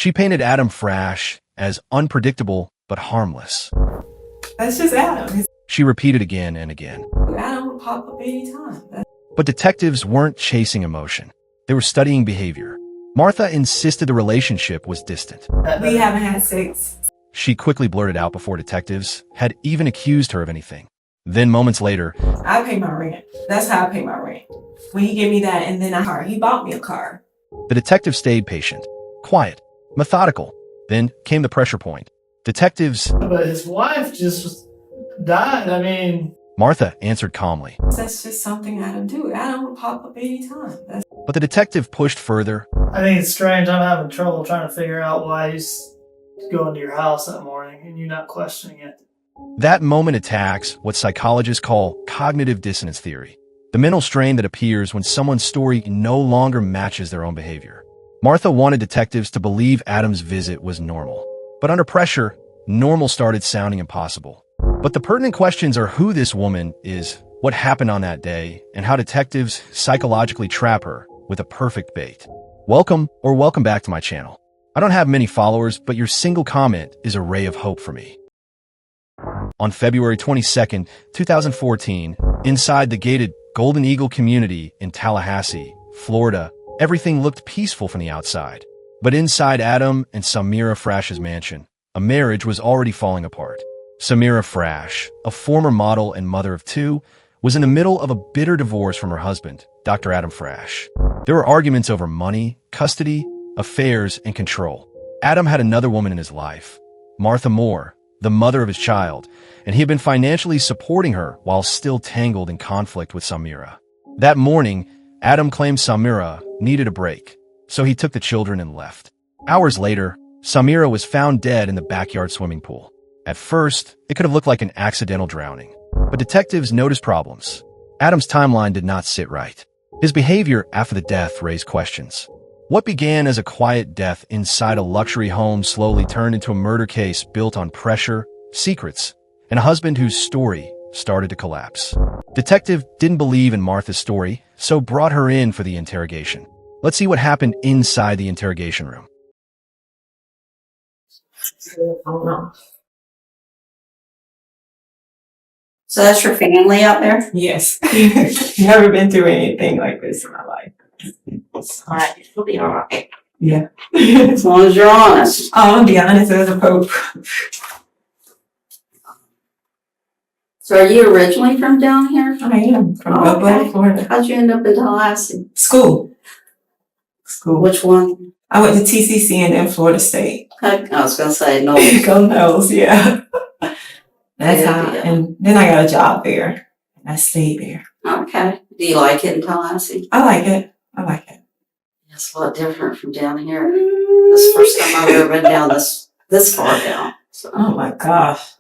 She painted Adam Frash as unpredictable but harmless. That's just Adam. She repeated again and again. Adam will pop up anytime. But detectives weren't chasing emotion. They were studying behavior. Martha insisted the relationship was distant. We haven't had sex. She quickly blurted out before detectives had even accused her of anything. Then moments later, I pay my rent. That's how I pay my rent. When he gave me that and then he bought me a car. the detective stayed patient, quiet, methodical. Then came the pressure point. Detectives... But his wife just died. I mean... Martha answered calmly. That's just something Adam do. Adam will pop up anytime. But the detective pushed further. I think it's strange. I'm having trouble trying to figure out why he's going to your house that morning and you're not questioning it. That moment attacks what psychologists call cognitive dissonance theory, the mental strain that appears when someone's story no longer matches their own behavior. Martha wanted detectives to believe Adam's visit was normal. But under pressure, normal started sounding impossible. But the pertinent questions are who this woman is, what happened on that day, and how detectives psychologically trap her with a perfect bait. Welcome back to my channel. I don't have many followers, but your single comment is a ray of hope for me. On February 22nd, 2014, inside the gated Golden Eagle community in Tallahassee, Florida, everything looked peaceful from the outside. But inside Adam and Samira Frash's mansion, a marriage was already falling apart. Samira Frash, a former model and mother of two, was in the middle of a bitter divorce from her husband, Dr. Adam Frash. There were arguments over money, custody, affairs, and control. Adam had another woman in his life, Martha Moore, the mother of his child, and he had been financially supporting her while still tangled in conflict with Samira. That morning, Adam claimed Samira needed a break, so he took the children and left. Hours later, Samira was found dead in the backyard swimming pool. At first, it could have looked like an accidental drowning, but detectives noticed problems. Adam's timeline did not sit right. His behavior after the death raised questions. What began as a quiet death inside a luxury home slowly turned into a murder case built on pressure, secrets, and a husband whose story started to collapse. Detective didn't believe in Martha's story, so brought her in for the interrogation. Let's see what happened inside the interrogation room. Oh no. So that's your family out there? Yes. Never been through anything like this in my life. Alright, you'll be alright. Yeah. As long as you're honest. I'll be honest as a pope. So are you originally from down here? I am from Oh, okay. Florida. How'd you end up in Tallahassee? School. Which one? I went to TCC and then Florida State. I was gonna say no. Go Knowles, yeah. That's Good how, deal. and then I got a job there. And I stayed there. Okay. Do you like it in Tallahassee? I like it. I like it. It's a lot different from down here. This is the first time I've ever been down this far down. So. Oh my gosh.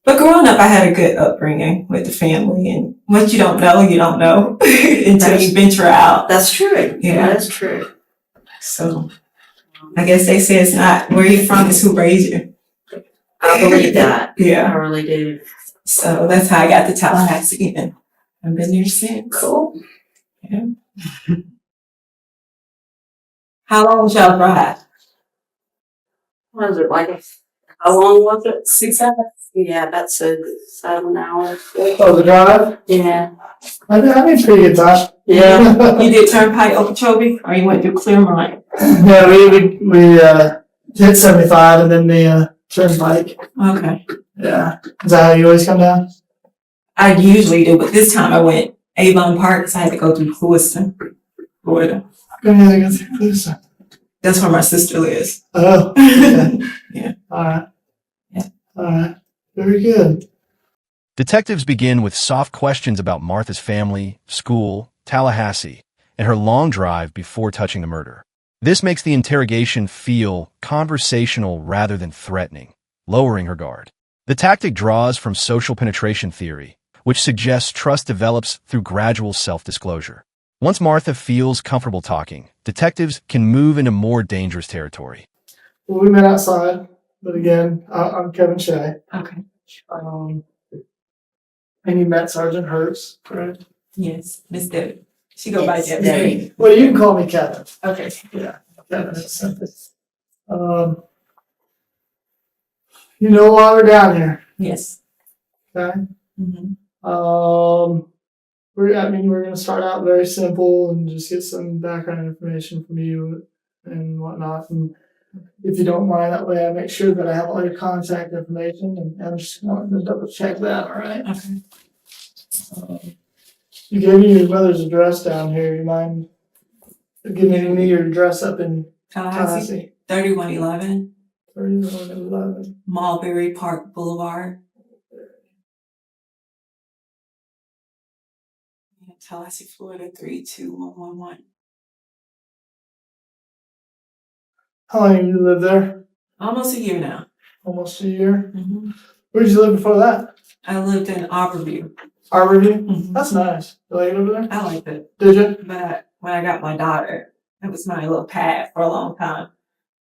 But growing up, I had a good upbringing with the family, and what you don't know until you venture out. That's true. Yeah. That is true. So I guess they say it's not where you're from, it's who raised you. I believe that. I Yeah. really do. So that's how I got to Tallahassee, and I've been there since. Cool. Yeah. How long was y'all drive? What is it like? How long was it? 6 hours. Yeah, about 7 hours. Oh, the drive? Yeah. I mean, pretty good time. Yeah. You did Turnpike Okeechobee, or you went through Clearmont? Yeah, we hit 75 and then the turnpike. Okay. Yeah. Is that how you always come down? I usually do, but this time I went Avon Park, so I had to go through Lewiston, Florida. That's where my sister lives. Oh, okay. Yeah. All right. Yeah. All right. Very good. Detectives begin with soft questions about Martha's family, school, Tallahassee, and her long drive before touching the murder. This makes the interrogation feel conversational rather than threatening, lowering her guard. The tactic draws from social penetration theory, which suggests trust develops through gradual self-disclosure. Once Martha feels comfortable talking, detectives can move into more dangerous territory. Well, we met outside, but again, I'm Kevin Shea. Okay. And you met Sergeant Hurts, correct? Yes, Miss Debbie. She go by Yes, Debbie. Debbie. Well, you can call me Kevin. Okay. Yeah, Kevin is simple. You know why we're down here. Yes. Okay. Mm-hmm. We're going to start out very simple and just get some background information from you and whatnot. And if you don't mind, that way I make sure that I have all your contact information, and I'm just going to double check that, all right? Okay. You gave me your mother's address down here. You mind giving me your address up in Tallahassee? 3111 3111. Mulberry Park Boulevard. Tallahassee, Florida 32111. How long have you lived there? Almost a year now. Almost a year. Mm-hmm. Where did you live before that? I lived in Arborview. Arborview? Mm-hmm. That's nice. You like it over there? I liked it. Did you? But when I got my daughter, it was my little pad for a long time.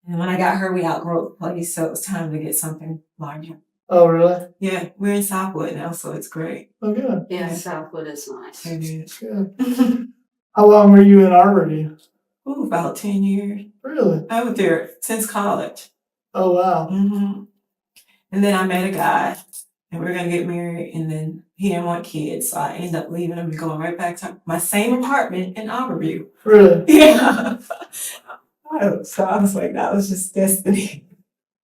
And when I got her, we outgrew the place, so it was time to get something larger. Oh, really? Yeah, we're in Southwood now, so it's great. Oh, good. Yeah, Southwood is nice. It is. Good. How long were you in Arborview? Ooh, about 10 years. Really? I was there since college. Oh, wow. Mm-hmm. And then I met a guy, and we were going to get married, and then he didn't want kids, so I ended up leaving him and going right back to my same apartment in Arborview. Really? Yeah. So I was like, that was just destiny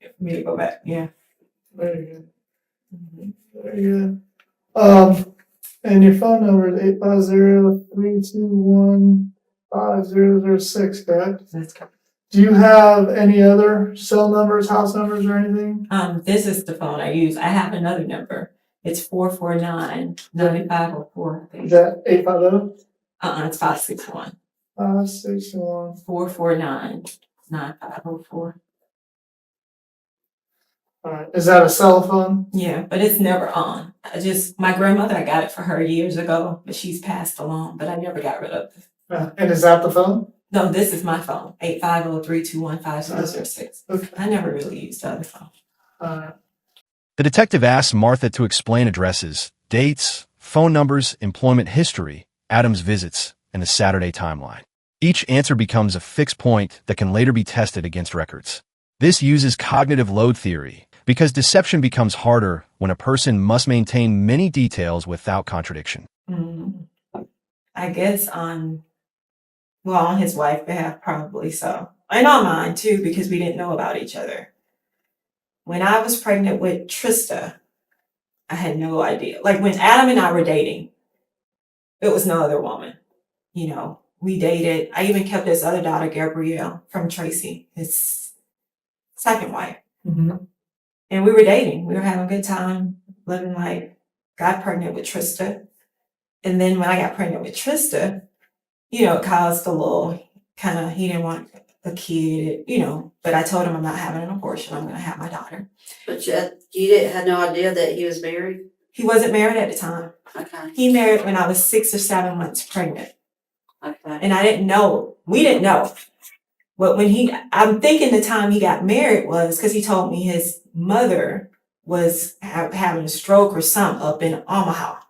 for me to go back. Yeah. Very good. Mm-hmm. Very good. And your phone number is 850-321-5006, correct? That's correct. Do you have any other cell numbers, house numbers, or anything? This is the phone I use. I have another number. It's 449-9504, I think. Is that 850? It's 561. 561. 449-9504. All right. Is that a cell phone? Yeah, but it's never on. My grandmother, I got it for her years ago, but she's passed along, but I never got rid of it. And is that the phone? No, this is my phone, 850-321-5006. Okay. I never really used the other phone. The detective asks Martha to explain addresses, dates, phone numbers, employment history, Adam's visits, and the Saturday timeline. Each answer becomes a fixed point that can later be tested against records. This uses cognitive load theory, because deception becomes harder when a person must maintain many details without contradiction. I guess on his wife's behalf, probably so. And on mine too, because we didn't know about each other. When I was pregnant with Trista, I had no idea. Like when Adam and I were dating, it was no other woman. You know, we dated. I even kept this other daughter, Gabrielle, from Tracy, his second wife. Mm-hmm. And we were dating. We were having a good time, living life. Got pregnant with Trista. And then when I got pregnant with Trista, it caused a little he didn't want a kid, but I told him I'm not having an abortion. I'm going to have my daughter. But you had no idea that he was married? He wasn't married at the time. Okay. He married when I was 6 or 7 months pregnant. Okay. And I didn't know. We didn't know. But I'm thinking the time he got married was because he told me his mother was having a stroke or something up in Omaha.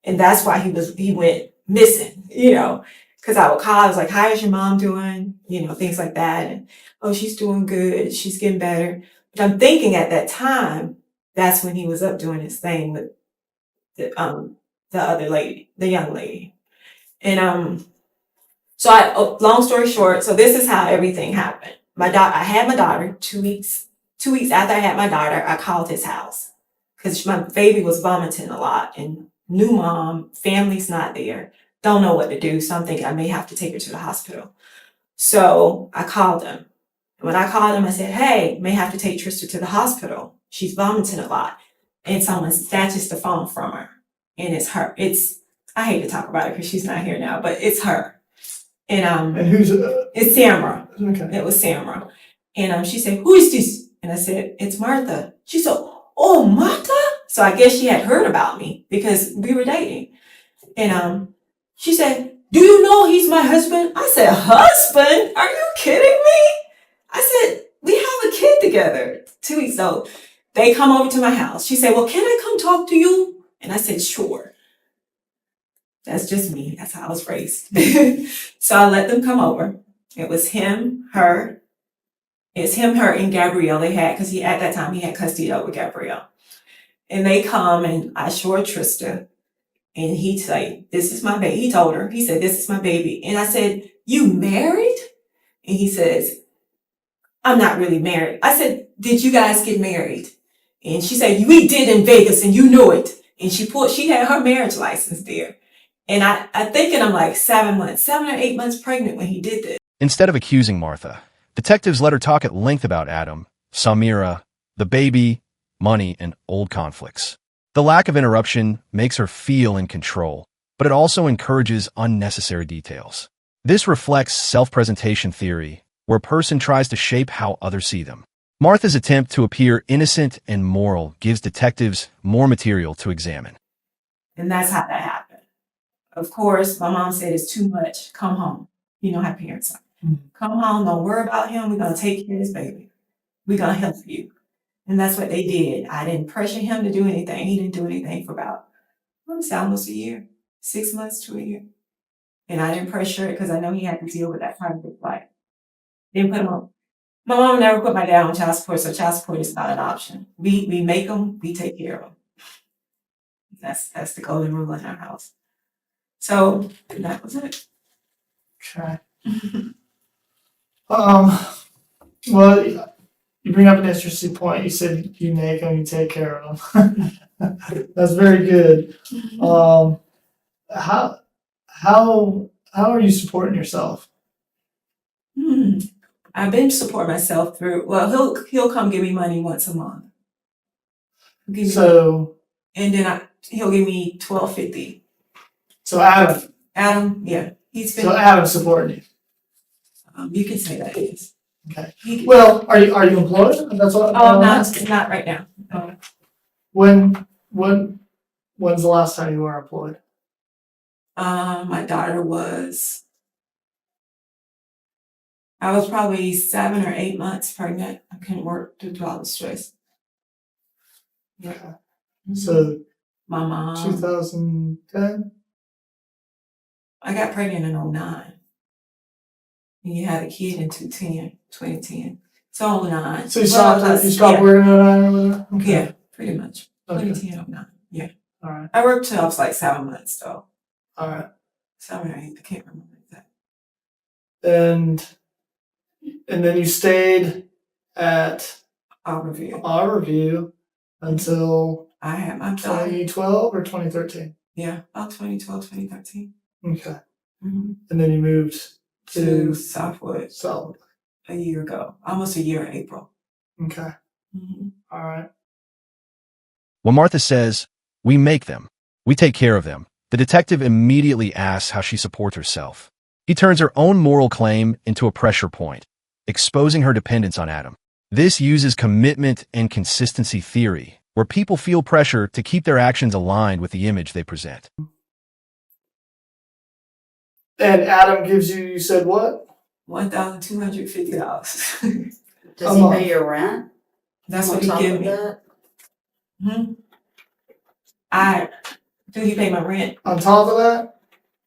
And that's why he went missing, because I would call, I was like, how is your mom doing? Things like that. And, oh, she's doing good. She's getting better. But I'm thinking at that time, that's when he was up doing his thing with the other lady, the young lady. And, so long story short, so this is how everything happened. I had my daughter 2 weeks after I had my daughter, I called his house because my baby was vomiting a lot and new mom, family's not there. Don't know what to do. So I'm thinking I may have to take her to the hospital. So I called him. When I called him, I said, hey, may have to take Trista to the hospital. She's vomiting a lot. And someone snatches the phone from her. And it's her. I hate to talk about it because she's not here now, but it's her. And who's it's Samra. Okay. It was Samra. And she said, who is this? And I said, it's Martha. She said, oh, Martha? So I guess she had heard about me because we were dating. And she said, do you know he's my husband? I said, husband? Are you kidding me? I said, we have a kid together, 2 weeks old. They come over to my house. She said, well, can I come talk to you? And I said, sure. That's just me. That's how I was raised. So I let them come over. It was him, her, It's him, her, and Gabrielle. They had, because at that time he had custody over Gabrielle. And they come and I show her Trista. And he say, this is my baby. He told her, he said, this is my baby. And I said, you married? And he says, I'm not really married. I said, did you guys get married? And she said, we did in Vegas and you knew it. And she had her marriage license there. And I thinking I'm like 7 or 8 months pregnant when he did this. Instead of accusing Martha, detectives let her talk at length about Adam, Samira, the baby, money, and old conflicts. The lack of interruption makes her feel in control, but it also encourages unnecessary details. This reflects self-presentation theory, where a person tries to shape how others see them. Martha's attempt to appear innocent and moral gives detectives more material to examine. And that's how that happened. Of course, my mom said it's too much. Come home. You know how parents are. Come home. Don't worry about him. We're going to take care of this baby. We're going to help you. And that's what they did. I didn't pressure him to do anything. He didn't do anything for about, almost a year, 6 months to a year. And I didn't pressure it because I know he had to deal with that kind of life. Didn't put him on. My mom never put my dad on child support, so child support is not an option. We make them, we take care of them. That's the golden rule in our house. So that was it. Okay. Well, you bring up an interesting point. You said you make them, you take care of them. That's very good. How are you supporting yourself? I've been supporting myself through. Well, he'll come give me money once a month. And then he'll give me $12.50. So Adam, yeah, he's been. So Adam's supporting you. You can say that, yes. Okay. Well, are you employed? That's what. Oh, not right now. No. When's the last time you were employed? My daughter was. I was probably 7 or 8 months pregnant. I couldn't work due to all the stress. Yeah. Okay. So. My mom. 2010. I got pregnant in 2009. And you had a kid in 2010. So 2009. So you stopped working in 2009? Okay. Yeah, pretty much. Okay. 2010, 2009. Yeah. All right. I worked till I was like 7 months though. All right. 7 or 8, I can't remember that. And then you stayed at Auberview until I had my 2012 or 2013? Yeah, about 2012, 2013. Okay. Mm-hmm. And then you moved to Southwood a year ago, almost a year in April. Okay. Mm-hmm. All right. When Martha says, we make them, we take care of them, the detective immediately asks how she supports herself. He turns her own moral claim into a pressure point, exposing her dependence on Adam. This uses commitment and consistency theory, where people feel pressure to keep their actions aligned with the image they present. And Adam gives you said what? $1,250. Does he pay your rent? That's what he gave me. Do he pay my rent? On top of that?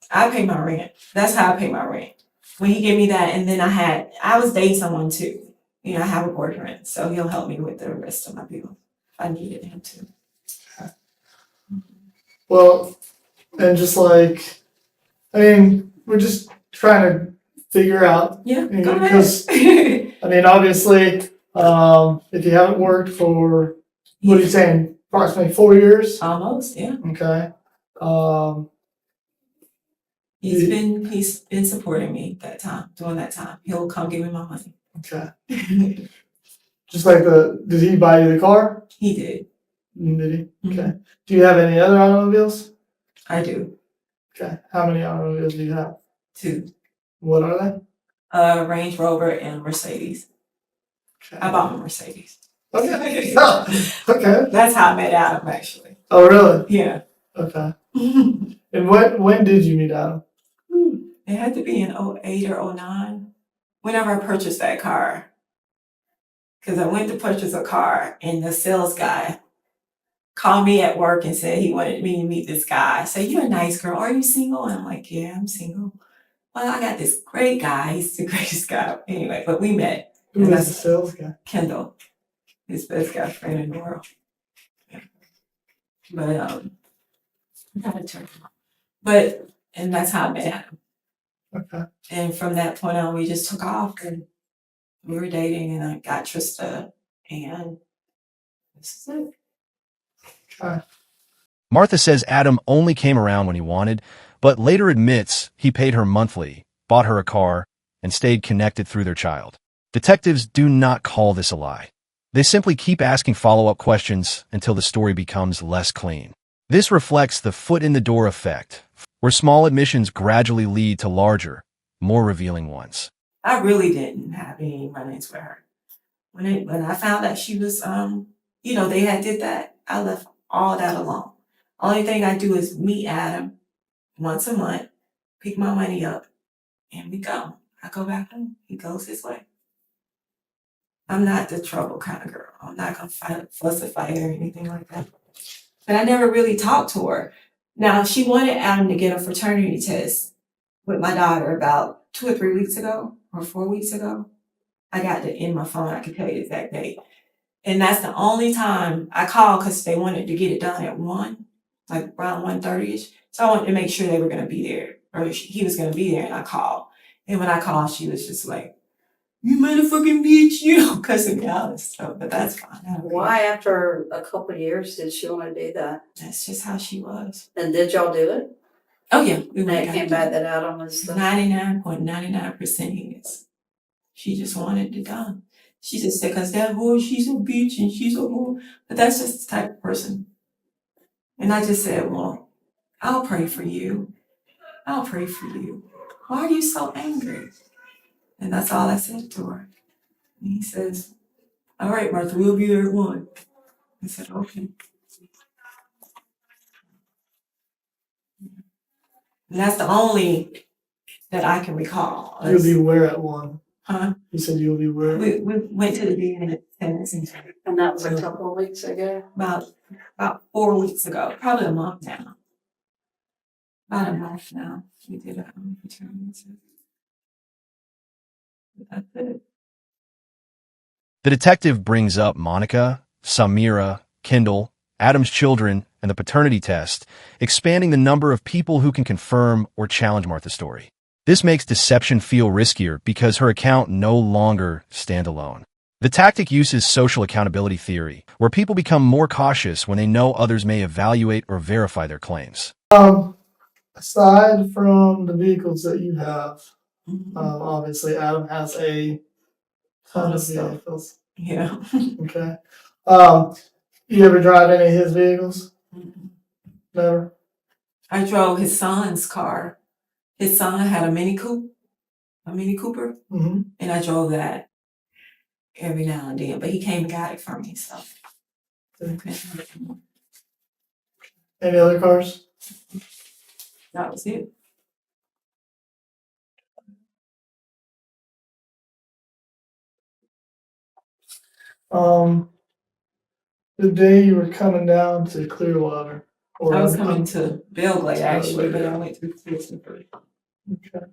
I pay my rent. That's how I pay my rent. When he gave me that, and then I was dating someone too. You know, I have a boyfriend, so he'll help me with the rest of my bills if I needed him to. Okay. Well, and just like, I mean, we're just trying to figure out. Yeah, go ahead. Because, I mean, obviously, if you haven't worked for, what are you saying, approximately 4 years? Almost, yeah. Okay. He's been supporting me during that time. He'll come give me my money. Okay. Just like did he buy you the car? He did. Did he? Mm-hmm. Okay. Do you have any other automobiles? I do. Okay. How many automobiles do you have? 2. What are they? Range Rover and Mercedes. Okay. I bought my Mercedes. Okay. Okay. That's how I met Adam, actually. Oh, really? Yeah. Okay. And when did you meet Adam? It had to be in 2008 or 2009. Whenever I purchased that car. Because I went to purchase a car and the sales guy called me at work and said he wanted me to meet this guy. I said, you're a nice girl. Are you single? And I'm like, yeah, I'm single. Well, I got this great guy. He's the greatest guy. Anyway, but we met. Who And is the that's sales guy? Kendall, his best guy friend in the world. But I gotta turn him on. But and that's how I met him. Okay. And from that point on, we just took off and we were dating, and I got Trista, and this is it. Okay. Martha says Adam only came around when he wanted, but later admits he paid her monthly, bought her a car, and stayed connected through their child. Detectives do not call this a lie. They simply keep asking follow-up questions until the story becomes less clean. This reflects the foot-in-the-door effect, where small admissions gradually lead to larger, more revealing ones. I really didn't have any run-ins with her. When I found out she was, they had did that, I left all that alone. Only thing I do is meet Adam once a month, pick my money up, and we go. I go back home. He goes his way. I'm not the trouble kind of girl. I'm not gonna fuss a fight or anything like that. But I never really talked to her. Now she wanted Adam to get a fraternity test with my daughter about 2 or 3 weeks ago or 4 weeks ago. I got it in my phone. I can tell you the exact date. And that's the only time I called because they wanted to get it done at 1, like around 1:30ish. So I wanted to make sure they were going to be there, or he was going to be there, and I called. And when I called, she was just like, "You motherfucking bitch," cussing me out and stuff, but that's fine. I don't care. Why, after a couple of years, did she want to do that? That's just how she was. And did y'all do it? Oh, yeah. We And it went came back that Adam was the 99.99% yes. She just wanted it done. She just said, because that whore, she's a bitch and she's a whore. But that's just the type of person. And I just said, well, I'll pray for you. I'll pray for you. Why are you so angry? And that's all I said to her. And he says, all right, Martha, we'll be there at 1. I said, okay. And that's the only that I can recall. You'll be where at 1? Huh? You said you'll be where? We went to the beginning of Tennessee and that was a couple of weeks ago. about 4 weeks ago, probably a month now. About a month now. We did a fraternity test. That's it. The detective brings up Monica, Samira, Kendall, Adam's children, and the paternity test, expanding the number of people who can confirm or challenge Martha's story. This makes deception feel riskier because her account no longer stands alone. The tactic uses social accountability theory, where people become more cautious when they know others may evaluate or verify their claims. Aside from the vehicles that you have, Mhm. obviously Adam has a ton of vehicles. Yeah. Okay. You ever drive any of his vehicles? Mhm. Never. I drove his son's car. His son had a Mini Cooper, Mm-hmm. and I drove that every now and then. But he came and got it for me, so. Any other cars? That was it. The day you were coming down to Clearwater, or I was coming to Belglade actually, but I went through Christopher. Okay.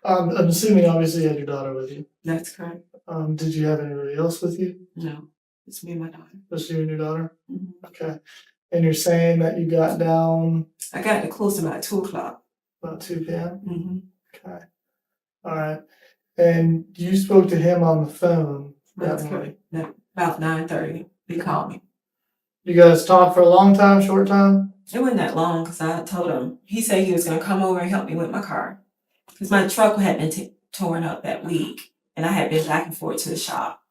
I'm assuming obviously you had your daughter with you. That's correct. Did you have anybody else with you? No, it's me and my daughter. Just you and your daughter? Mm-hmm. Okay. And you're saying that you got down I got to close about 2:00. about 2 p.m.? Mm-hmm. Okay. All right. And you spoke to him on the phone That's that morning. correct. About 9:30, he called me. You guys talked for a long time, short time? It wasn't that long because I told him, he said he was going to come over and help me with my car. Because my truck had been torn up that week and I had been back and forth to the shop.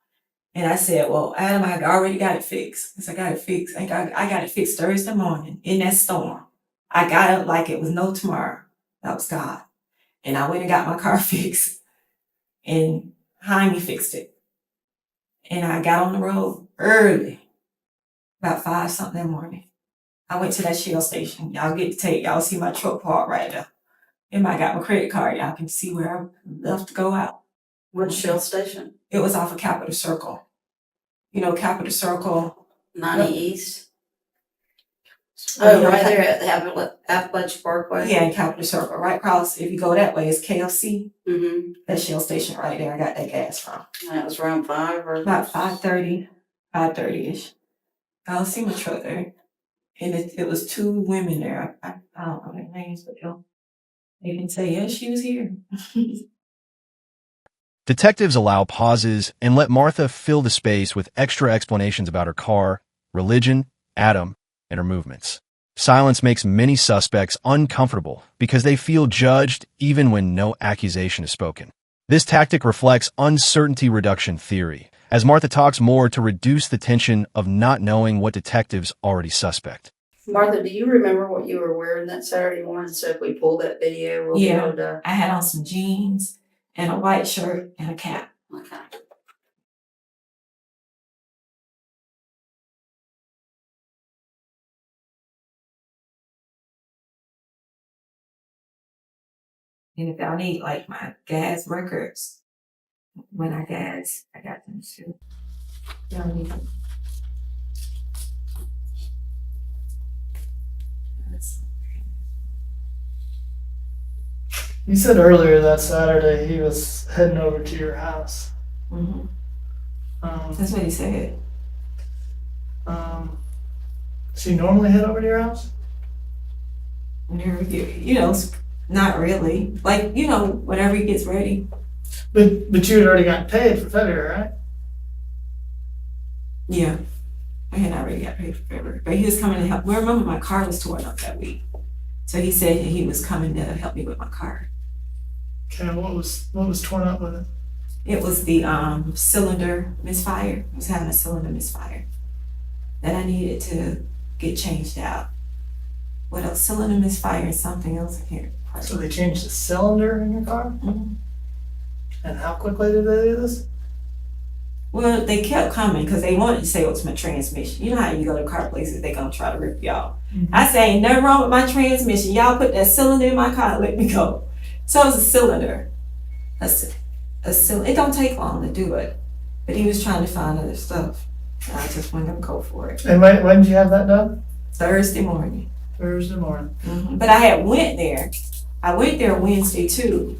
And I said, well, Adam, I already got it fixed. Because I got it fixed. I got it fixed Thursday morning in that storm. I got up like it was no tomorrow. That was God. And I went and got my car fixed. And Jaime fixed it. And I got on the road early. About 5 something that morning. I went to that Shell station. Y'all see my truck parked right there. And I got my credit card. Y'all can see where I left to go out. Which Shell station? It was off of Capitol Circle. You know, Capitol Circle. 90 East. Oh, right there at the Appalachian Parkway. Yeah, in Capitol Circle, right across. If you go that way, it's KFC. Mm-hmm. That Shell station right there. I got that gas from. That was around 5 or About 5:30-ish. I don't see my truck there. And it was 2 women there. I don't know their names, but they didn't say, yes, she was here. Detectives allow pauses and let Martha fill the space with extra explanations about her car, religion, Adam, and her movements. Silence makes many suspects uncomfortable because they feel judged even when no accusation is spoken. This tactic reflects uncertainty reduction theory, as Martha talks more to reduce the tension of not knowing what detectives already suspect. Martha, do you remember what you were wearing that Saturday morning? So if we pull that video, we'll be able to. I had on some jeans and a white shirt and a cap. Okay. And if y'all need like my gas records, when I gas, I got them too. Y'all need them. You said earlier that Saturday he was heading over to your house. Mm-hmm. Um, That's what he said. does he normally head over to your house? Whenever not really. Like, whenever he gets ready. But you had already gotten paid for February, right? Yeah. I had already got paid for February. But he was coming to help. Well, remember my car was torn up that week. So he said he was coming to help me with my car. Okay, what was torn up with it? It was the cylinder misfire. I was having a cylinder misfire that I needed to get changed out. What else? Cylinder misfire and something else I can't. So they changed the cylinder in your car? Mm-hmm. And how quickly did they do this? Well, they kept coming because they wanted to say it was my transmission. You know how you go to car places, they gonna try to rip you off. Mm-hmm. I say, ain't nothing wrong with my transmission. Y'all put that cylinder in my car and let me go. So it was a cylinder. A cylinder. It don't take long to do it. But he was trying to find other stuff. And I just wanted to go for it. And when did you have that done? Thursday morning. Thursday morning. Mm-hmm. But I had went there. I went there Wednesday too.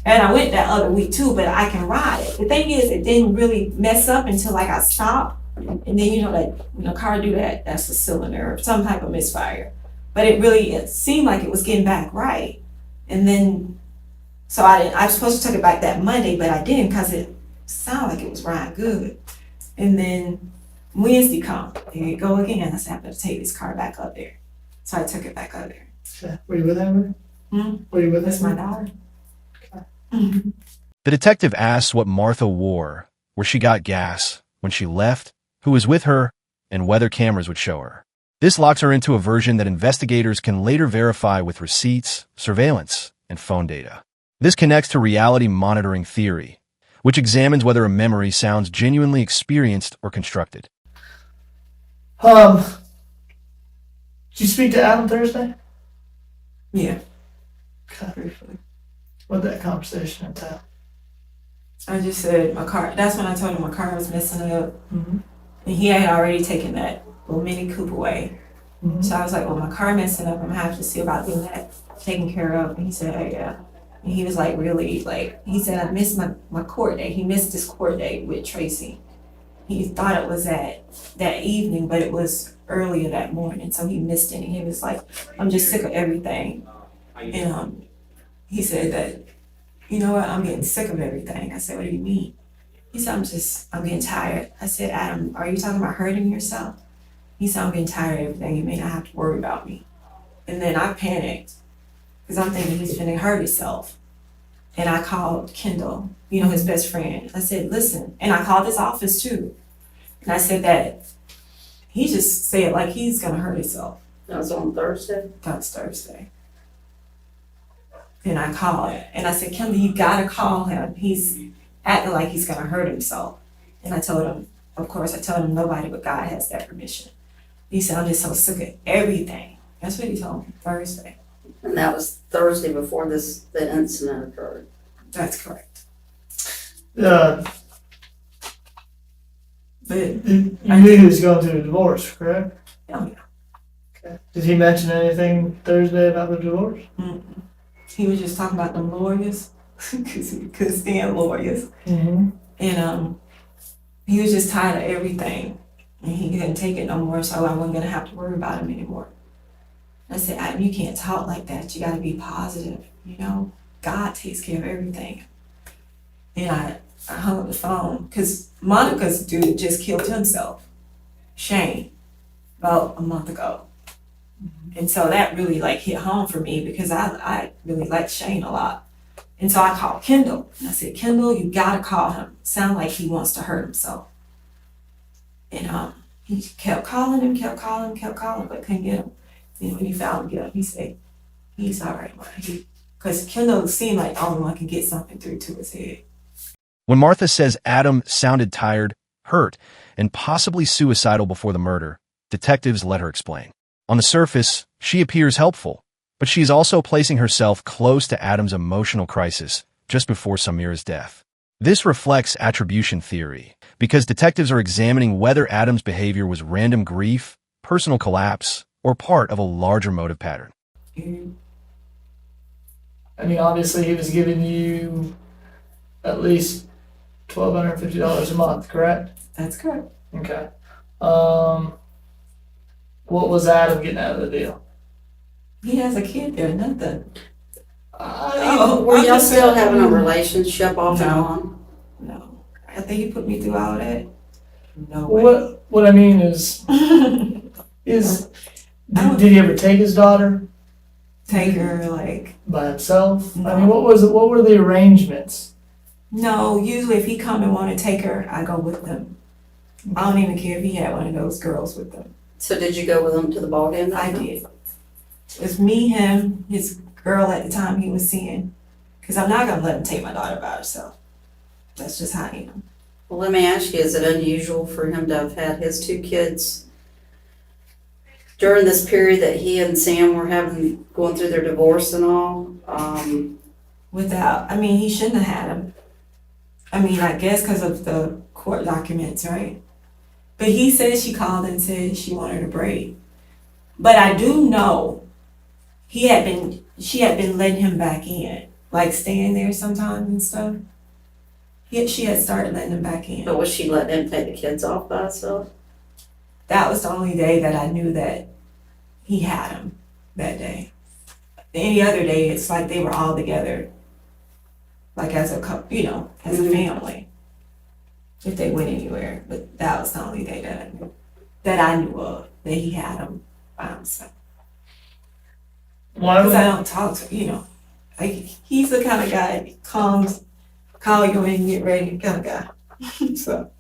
And I went that other week too, but I can ride it. The thing is, it didn't really mess up until I got stopped. And then, that when a car do that, that's a cylinder or some type of misfire. But it seemed like it was getting back right. And then, so I was supposed to take it back that Monday, but I didn't because it sounded like it was riding good. And then Wednesday come, here you go again. I said, I better take this car back up there. So I took it back up there. Okay. Were you with him? Were you with That's him? my daughter. The detective asks what Martha wore, where she got gas, when she left, who was with her, and whether cameras would show her. This locks her into a version that investigators can later verify with receipts, surveillance, and phone data. This connects to reality monitoring theory, which examines whether a memory sounds genuinely experienced or constructed. Did you speak to Adam Thursday? Yeah. Okay. Briefly. What did that conversation entail? I just said my car. That's when I told him my car was messing up. Mm-hmm. And he had already taken that little Mini Coupe away. Mm-hmm. So I was like, well, my car messing up. I'm going to have to see about getting that taken care of. And he said, oh, yeah. And he was like, really, he said, I missed my court date. He missed his court date with Tracy. He thought it was that evening, but it was earlier that morning. So he missed it. And he was like, I'm just sick of everything. And he said that, you know what, I'm getting sick of everything. I said, what do you mean? He said, I'm getting tired. I said, Adam, are you talking about hurting yourself? He said, I'm getting tired of everything. You may not have to worry about me. And then I panicked because I'm thinking he's finna hurt himself. And I called Kendall, his best friend. I said, listen, and I called his office too. And I said that he just said like he's gonna hurt himself. That was on Thursday? That was Thursday. And I called and I said, Kendall, you gotta call him. He's acting like he's gonna hurt himself. And I told him, of course, I told him nobody but God has that permission. He said, I'm just so sick of everything. That's what he told me Thursday. And that was Thursday before the incident occurred. That's correct. But But you knew he was going through a divorce, correct? oh yeah. Did he mention anything Thursday about the divorce? Mm-mm. He was just talking about them lawyers, because he couldn't stand lawyers. Mm-hmm. And he was just tired of everything. And he couldn't take it no more, so I wasn't going to have to worry about him anymore. I said, Adam, you can't talk like that. You got to be positive, you know? God takes care of everything. And I hung up the phone, because Monica's dude just killed himself, Shane, about a month ago. And so that really like hit home for me, because I really like Shane a lot. And so I called Kendall, and I said, Kendall, you gotta call him. Sound like he wants to hurt himself. And he kept calling him, but couldn't get him. And when he finally get him, he said, he's all right, because Kendall seemed like the only one could get something through to his head. When Martha says Adam sounded tired, hurt, and possibly suicidal before the murder, detectives let her explain. On the surface, she appears helpful, but she is also placing herself close to Adam's emotional crisis just before Samira's death. This reflects attribution theory, because detectives are examining whether Adam's behavior was random grief, personal collapse, or part of a larger motive pattern. Mm-hmm. I mean, obviously he was giving you at least $1,250 a month, correct? That's correct. Okay. What was Adam getting out of the deal? He has a kid there, nothing. Were y'all still having a relationship off and on? No. I think he put me through all that. No way. What I mean is did he ever take his daughter Take her, like, by himself? No. I mean, what were the arrangements? no, usually if he come and want to take her, I go with them. I don't even care if he had one of those girls with them. So did you go with him to the ball game? I did. It was me, him, his girl at the time he was seeing. Because I'm not going to let him take my daughter by herself. That's just how I am. Well, let me ask you, is it unusual for him to have had his two kids during this period that he and Sam were going through their divorce and all? He shouldn't have had him. I guess because of the court documents, right? But he said she called and said she wanted a break. But I do know she had been letting him back in, like staying there sometimes and stuff. She had started letting him back in. But was she letting him take the kids off by herself? That was the only day that I knew that he had him, that day. Any other day, it's like they were all together, like as a couple, as a family, if they went anywhere. But that was the only day that I knew of, that he had him by himself. Because I don't talk to, like he's the kind of guy that comes, call you and get ready kind of guy. So.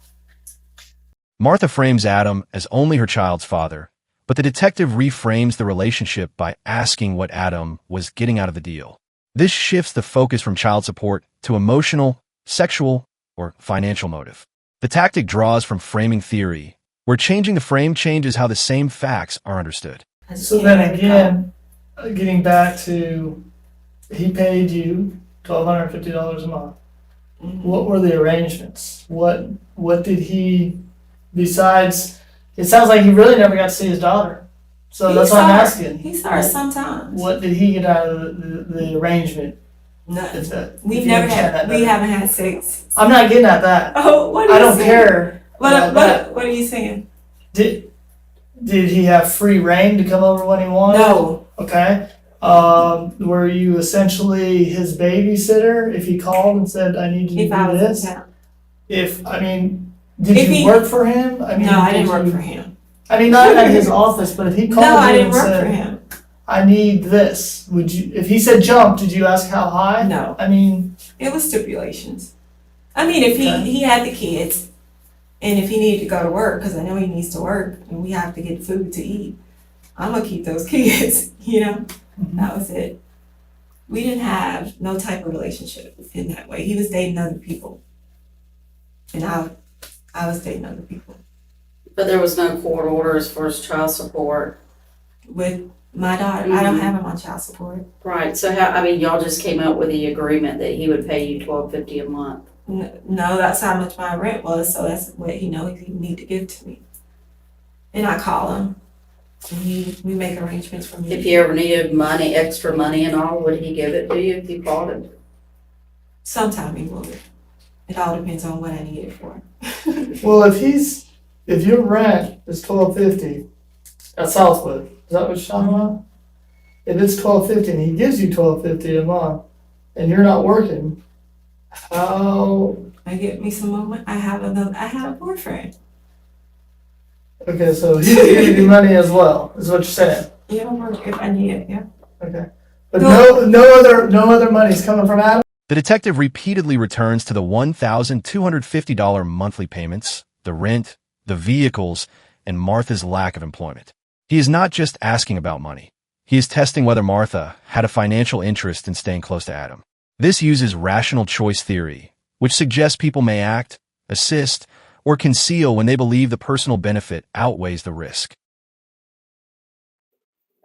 Martha frames Adam as only her child's father, but the detective reframes the relationship by asking what Adam was getting out of the deal. This shifts the focus from child support to emotional, sexual, or financial motive. The tactic draws from framing theory, where changing the frame changes how the same facts are understood. So then again, getting back to, he paid you $1,250 a month. Mm-hmm. What were the arrangements? What did he, besides, it sounds like he really never got to see his daughter. So that's what I'm asking. He saw her sometimes. What did he get out of the arrangement? Nothing. We haven't had sex. I'm not getting at that. Oh, what are you I don't saying? care. What are you saying? Did he have free reign to come over when he wanted? No. Okay. Were you essentially his babysitter if he called and said, I need you to do this? Did you work for him? No, I didn't work for him. Not at his office, but if he called I you didn't and work said, for him. I need this, if he said jump, did you ask how high? No. It was stipulations. If he had the kids, and if he needed to go to work, because I know he needs to work, and we have to get food to eat, I'm going to keep those kids, Mm-hmm. That was it. We didn't have no type of relationship in that way. He was dating other people. And I was dating other people. But there was no court order as far as child support. With my daughter, I don't have him on child support. Right. So y'all just came up with the agreement that he would pay you $1,250 a month. No, that's how much my rent was. So that's what he need to give to me. And I call him. And we make arrangements for me. If you ever needed money, extra money and all, would he give it to you if you called him? Sometime he would. It all depends on what I need it for. Well, if your rent is $12.50 at Southwood, is that what you're talking about? If it's $12.50 and he gives you $12.50 a month, and you're not working, how? I get me some more. I have a boyfriend. Okay, so he's giving you money as well, is what you're saying. Yeah, work if I need it. Yeah. Okay, but no other money's coming from Adam. The detective repeatedly returns to the $1,250 monthly payments, the rent, the vehicles, and Martha's lack of employment. He is not just asking about money. He is testing whether Martha had a financial interest in staying close to Adam. This uses rational choice theory, which suggests people may act, assist, or conceal when they believe the personal benefit outweighs the risk.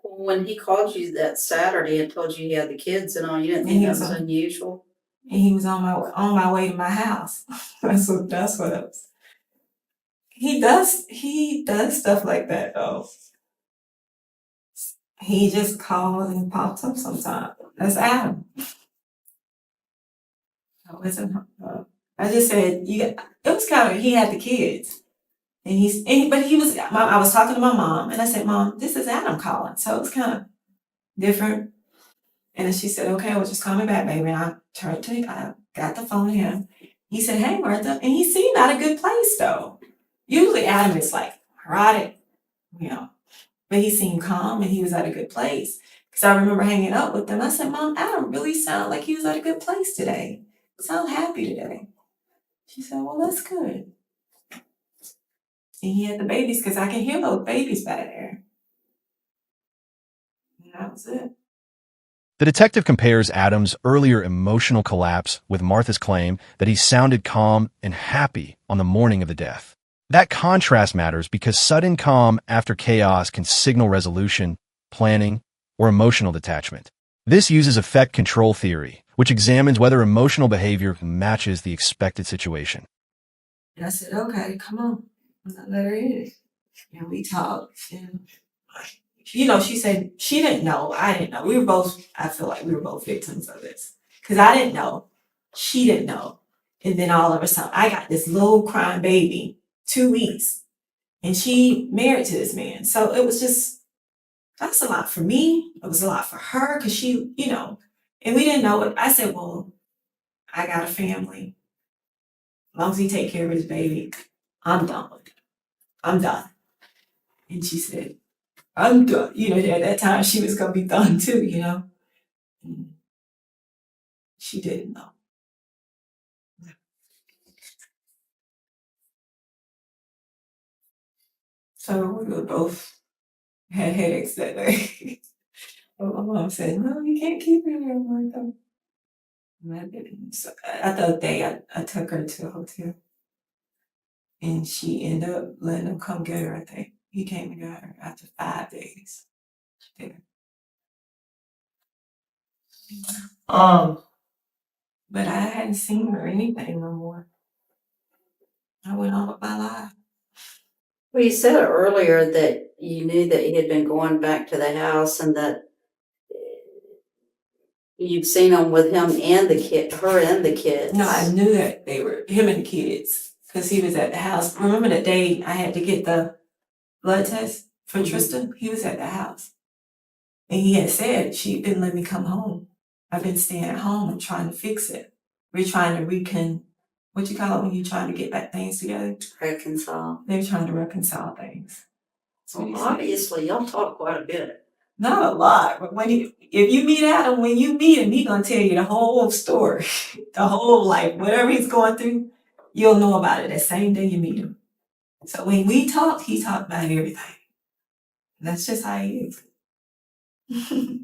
When he called you that Saturday and told you he had the kids and all, you didn't think that was unusual? And he was on my way to my house. That's what it was. He does stuff like that though. He just calls and pops up sometimes. That's Adam. I just said it was kind of, he had the kids. But I was talking to my mom and I said, Mom, this is Adam calling. So it was kind of different. And then she said, okay, well, just call me back, baby. And I got the phone to him. He said, hey, Martha. And he seemed at a good place though. Usually Adam is like neurotic, but he seemed calm and he was at a good place. Because I remember hanging up with him. I said, Mom, Adam really sounded like he was at a good place today. He sounded happy today. She said, well, that's good. And he had the babies because I can hear those babies back there. And that was it. The detective compares Adam's earlier emotional collapse with Martha's claim that he sounded calm and happy on the morning of the death. That contrast matters because sudden calm after chaos can signal resolution, planning, or emotional detachment. This uses affect control theory, which examines whether emotional behavior matches the expected situation. And I said, okay, come on. Let her in. And we talked. And, she said she didn't know. I didn't know. I feel like we were both victims of this. Because I didn't know. She didn't know. And then all of a sudden, I got this little crying baby, 2 weeks. And she married to this man. So it was just, that's a lot for me. It was a lot for her because she, and we didn't know it. I said, well, I got a family. As long as he take care of his baby, I'm done with it. I'm done. And she said, I'm done. At that time she was going to be done too, And she didn't know. So we were both had headaches that day. But my mom said, no, you can't keep her here, Martha. And I didn't. So at the day, I took her to a hotel. And she ended up letting him come get her, I think. He came and got her after 5 days. She did. But I hadn't seen her or anything no more. I went on with my life. Well, you said earlier that you knew that he had been going back to the house and that you'd seen him with him and her and the kids. No, I knew that they were him and the kids because he was at the house. Remember the day I had to get the blood test for Tristan? He was at the house. And he had said, she didn't let me come home. I've been staying at home and trying to fix it. We're trying to what you call it when you're trying to get back things together? Reconcile. They're trying to reconcile things. Well, obviously, y'all talk quite a bit. Not a lot, but if you meet Adam, when you meet him, he's gonna tell you the whole story, the whole whatever he's going through, you'll know about it that same day you meet him. So when we talk, he talked about everything. That's just how he is.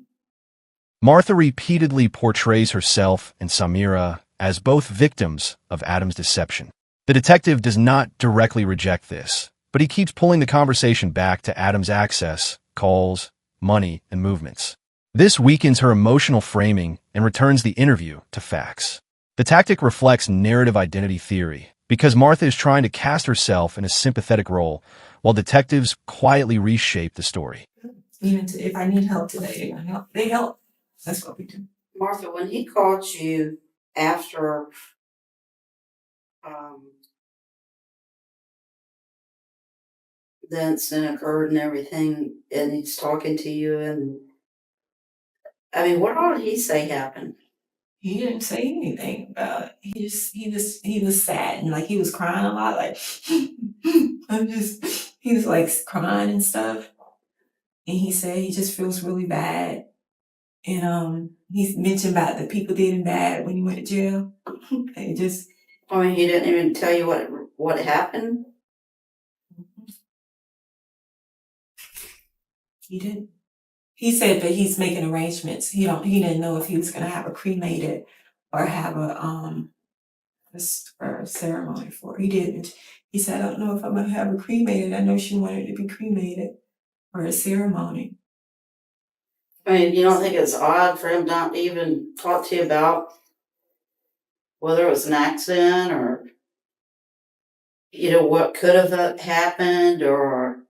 Martha repeatedly portrays herself and Samira as both victims of Adam's deception. The detective does not directly reject this, but he keeps pulling the conversation back to Adam's access, calls, money, and movements. This weakens her emotional framing and returns the interview to facts. The tactic reflects narrative identity theory because Martha is trying to cast herself in a sympathetic role while detectives quietly reshape the story. Even if I need help today, they're gonna help. They help. That's what we do. Martha, when he called you after um, the incident occurred and everything, and he's talking to you, and I mean, what all did he say happened? He didn't say anything about it. He was sad and like he was crying a lot. Like he was like crying and stuff. And he said he just feels really bad. And he mentioned about the people did him bad when he went to jail. They just I mean, he didn't even tell you what happened. he didn't. He said that he's making arrangements. He didn't know if he was gonna have a cremated or have a ceremony for it. He didn't. He said, I don't know if I'm gonna have her cremated. I know she wanted to be cremated or a ceremony. I mean, you don't think it's odd for him not to even talk to you about whether it was an accident or, what could have happened, or,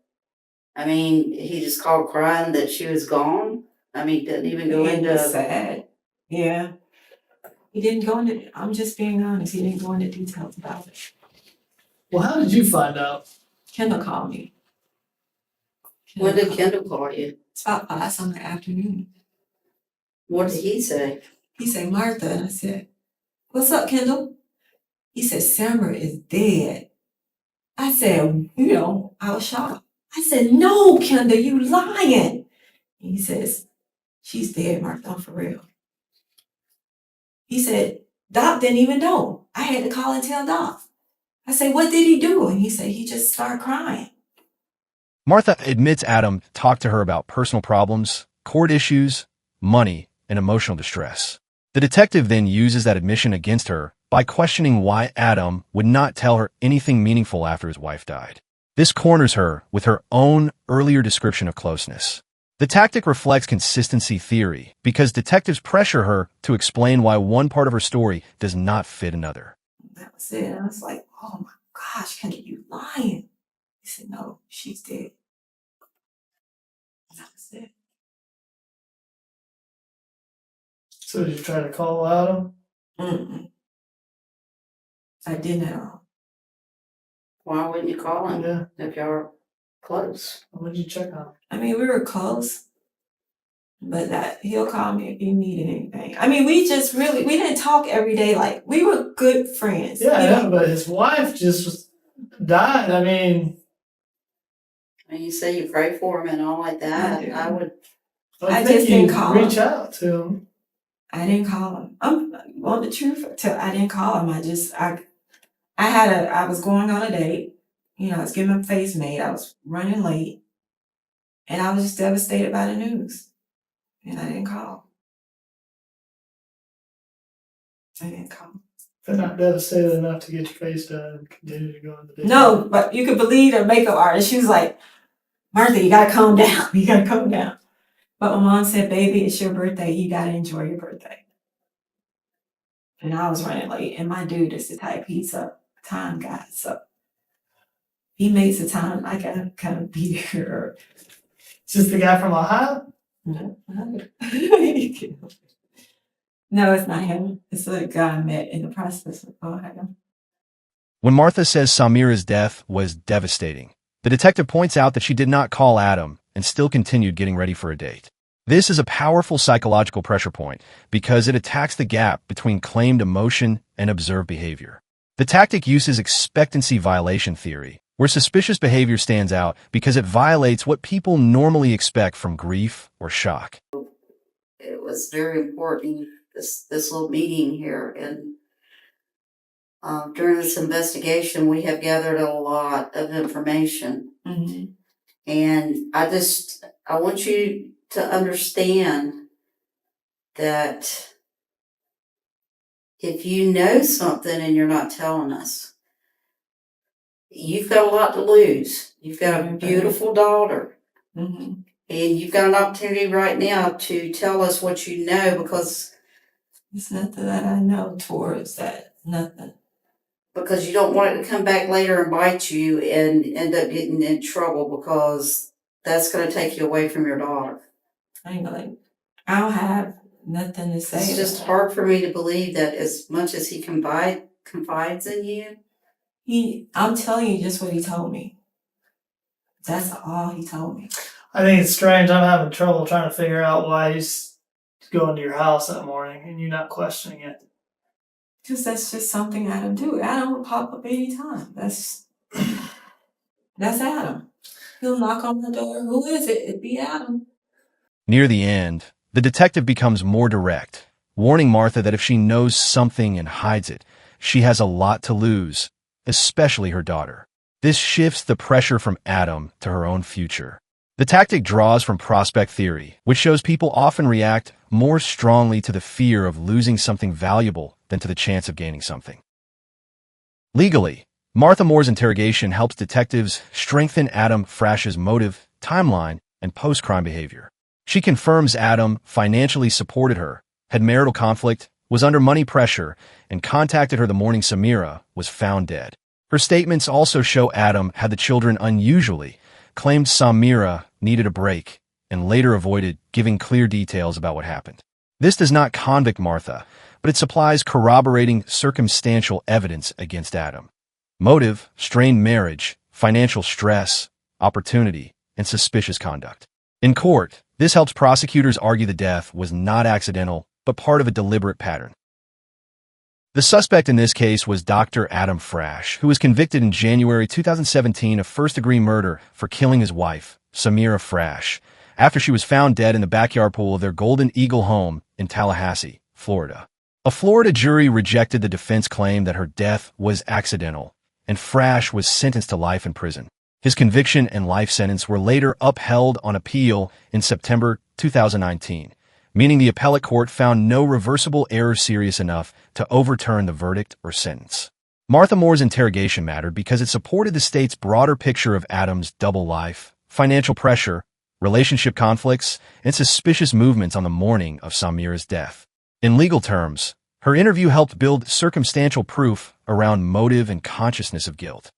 I mean, he just called crying that she was gone. I mean, didn't even go He was into. sad. Yeah. He didn't go into, I'm just being honest, he didn't go into details about it. Well, how did you find out? Kendall called me. When did called Kendall me. call you? It's about 5 in the afternoon. What did he say? He said, Martha, and I said, what's up, Kendall? He said, Summer is dead. I said, I was shocked. I said, no, Kendall, you lying. He says, she's dead, Martha, I'm for real. He said, Doc didn't even know. I had to call and tell Doc. I said, what did he do? And he said, he just started crying. Martha admits Adam talked to her about personal problems, court issues, money, and emotional distress. The detective then uses that admission against her by questioning why Adam would not tell her anything meaningful after his wife died. This corners her with her own earlier description of closeness. The tactic reflects consistency theory because detectives pressure her to explain why one part of her story does not fit another. That was it. And I was like, oh my gosh, Kendall, you lying. He said, no, she's dead. And that was it. So did you try to call Adam? Mm-mm. I didn't at all. Why wouldn't you call him Yeah. if y'all close? When did you check on him? I mean, we were close, but that he'll call me if he needed anything. I mean, we didn't talk every day. Like, we were good friends. Yeah, I know, but his wife just died. I mean, And you say you pray for him and all like that. I do. I would. I I think just didn't you call reach him. out to him. I didn't call him. On the truth, I didn't call him. I was going on a date. I was getting my face made. I was running late. And I was just devastated by the news. And I didn't call. I didn't call. They're not devastated enough to get your face done and continue to go on the date. No, but you could believe the makeup artist. She was like, Martha, you gotta calm down. You gotta calm down. But my mom said, baby, it's your birthday. You gotta enjoy your birthday. And I was running late. And my dude is the type, he's a time guy. So he makes the time. I gotta kind of be here. It's just the guy from Ohio? No, it's not him. It's the guy I met in the process of Ohio. When Martha says Samira's death was devastating, the detective points out that she did not call Adam and still continued getting ready for a date. This is a powerful psychological pressure point because it attacks the gap between claimed emotion and observed behavior. The tactic uses expectancy violation theory, where suspicious behavior stands out because it violates what people normally expect from grief or shock. It was very important, this little meeting here, and during this investigation, we have gathered a lot of information. Mm-hmm. And I want you to understand that if you know something and you're not telling us, you've got a lot to lose. You've got a beautiful daughter. Mm-hmm. And you've got an opportunity right now to tell us what you know, because It's nothing that I know towards that. Nothing. because you don't want it to come back later and bite you and end up getting in trouble, because that's going to take you away from your daughter. I don't have nothing to say. It's just hard for me to believe that as much as he confides in you. I'm telling you just what he told me. That's all he told me. I think it's strange. I'm having trouble trying to figure out why he's going to your house that morning and you're not questioning it. Because that's just something Adam do. Adam will pop up anytime. That's Adam. He'll knock on the door. Who is it? It'd be Adam. Near the end, the detective becomes more direct, warning Martha that if she knows something and hides it, she has a lot to lose, especially her daughter. This shifts the pressure from Adam to her own future. The tactic draws from prospect theory, which shows people often react more strongly to the fear of losing something valuable than to the chance of gaining something. Legally, Martha Moore's interrogation helps detectives strengthen Adam Frash's motive, timeline, and post-crime behavior. She confirms Adam financially supported her, had marital conflict, was under money pressure, and contacted her the morning Samira was found dead. Her statements also show Adam had the children unusually, claimed Samira needed a break, and later avoided giving clear details about what happened. This does not convict Martha, but it supplies corroborating circumstantial evidence against Adam. Motive, strained marriage, financial stress, opportunity, and suspicious conduct. In court, this helps prosecutors argue the death was not accidental, but part of a deliberate pattern. The suspect in this case was Dr. Adam Frash, who was convicted in January 2017 of first-degree murder for killing his wife, Samira Frash, after she was found dead in the backyard pool of their Golden Eagle home in Tallahassee, Florida. A Florida jury rejected the defense claim that her death was accidental, and Frash was sentenced to life in prison. His conviction and life sentence were later upheld on appeal in September 2019, meaning the appellate court found no reversible error serious enough to overturn the verdict or sentence. Martha Moore's interrogation mattered because it supported the state's broader picture of Adam's double life, financial pressure, relationship conflicts, and suspicious movements on the morning of Samira's death. In legal terms, her interview helped build circumstantial proof around motive and consciousness of guilt.